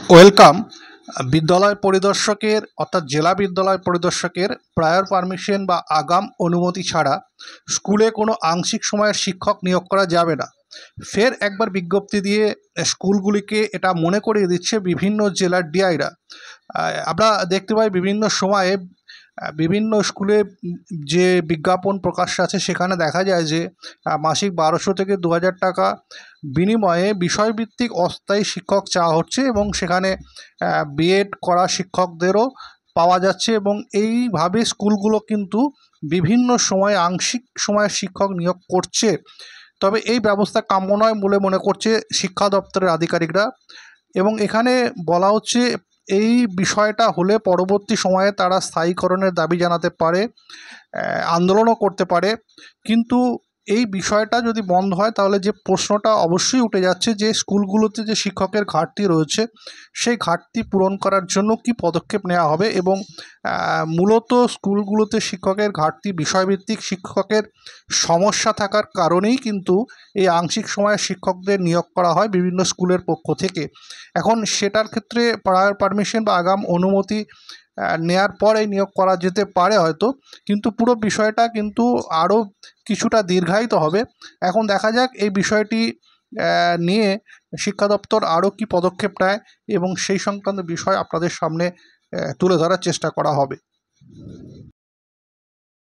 Welcome. বিদ্যালয় পরিদর্শকের অর্থাৎ জেলা বিদ্যালয় পরিদর্শকের প্রায়র পারমিশন বা আগাম অনুমতি ছাড়া স্কুলে কোনো আংশিক সময়ের শিক্ষক নিয়োগ করা যাবে না। ফের একবার বিজ্ঞপ্তি দিয়ে স্কুলগুলিকে এটা মনে করিয়ে দিচ্ছে বিভিন্ন জেলার ডিআইরা। আমরা দেখতে পাই বিভিন্ন সময়ে বিভিন্ন স্কুলে যে বিজ্ঞাপন প্রকাশ্য আছে সেখানে দেখা যায় যে মাসিক ১২০০ থেকে ২০০০ টাকা বিনিময়ে বিষয়ভিত্তিক অস্থায়ী শিক্ষক চাওয়া হচ্ছে এবং সেখানে বিএড করা শিক্ষকদেরও পাওয়া যাচ্ছে এবং এইভাবে স্কুলগুলো কিন্তু বিভিন্ন সময়ে আংশিক সময়ের শিক্ষক নিয়োগ করছে। তবে এই ব্যবস্থা কাম্য নয় বলে মনে করছে শিক্ষা দপ্তরের আধিকারিকরা এবং এখানে বলা হচ্ছে এই বিষয়টা হলে পরবর্তী সময়ে তারা স্থায়ীকরণের দাবি জানাতে পারে, আন্দোলনও করতে পারে। কিন্তু এই বিষয়টা যদি বন্ধ হয় তাহলে যে প্রশ্নটা অবশ্যই উঠে যাচ্ছে যে স্কুলগুলোতে যে শিক্ষকের ঘাটতি রয়েছে সেই ঘাটতি পূরণ করার জন্য কি পদক্ষেপ নেওয়া হবে এবং মূলত স্কুলগুলোতে শিক্ষকের ঘাটতি বিষয়ভিত্তিক শিক্ষকের সমস্যা থাকার কারণেই কিন্তু এই আংশিক সময়ের শিক্ষকদের নিয়োগ করা হয় বিভিন্ন স্কুলের পক্ষ থেকে। এখন সেটার ক্ষেত্রে প্রায়র পারমিশন বা আগাম অনুমতি নেয়ার পরে নিয়োগ করা যেতে পারে হয়তো, কিন্তু পুরো বিষয়টা কিন্তু আরও কিছুটা দীর্ঘায়িত হবে। এখন দেখা যাক এই বিষয়টি নিয়ে শিক্ষা দপ্তর আরও কী পদক্ষেপ নেয় এবং সেই সংক্রান্ত বিষয় আপনাদের সামনে তুলে ধরার চেষ্টা করা হবে।